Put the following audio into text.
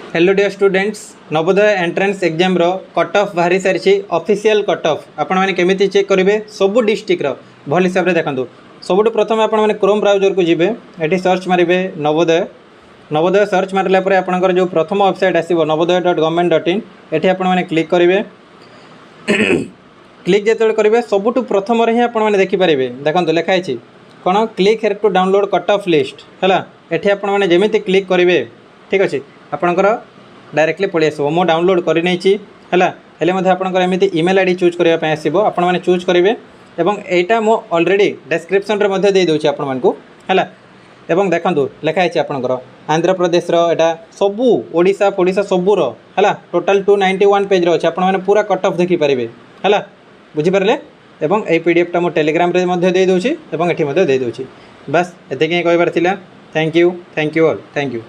Hello dear students, Navodaya entrance exam रो cut off बाहरी सारी ऑफिशियल कट ऑफ आपण मैंने केमी चेक करेंगे सबू डिस्ट्रिक्ट भल हिसाब से देखो। सबुठ प्रथम आपण मैंने क्रोम ब्राउजर को जीवे ये सर्च मारे नवोदय। नवोदय सर्च मारला आपंकर जो प्रथम वेबसाइट आसो navoday.government.in ये आपने क्लिक करेंगे। क्लिक जो करेंगे सबुठ प्रथम ही आपने देखिपारे देखो लिखाई कौन click here to download cut off list है। ये आपने जमी क्लिक करेंगे ठीक अच्छे आपणकर डायरेक्टली पलि आसो मो डाउनलोड करनी है आपंकर एमती इमेल आईडी चूज करने आसो आपण मैंने चूज करेंगे। एटा मो ऑलरेडी डिस्क्रिप्शन रे दे दूसरी आपण मानकु है। एवं देखो लिखाई आपंकर आंध्र प्रदेश एटा सबू ओडिशा फोडिशा सबूर है टोटाल 291 पेज अच्छे आप पूरा कट ऑफ देखिपारे है बुझीपारे। एवं ये पीडीएफ टा मो टेलीग्राम रे दे दूसरी एवं ये दे दूसरी। बस ये कहबार thank you all thank you.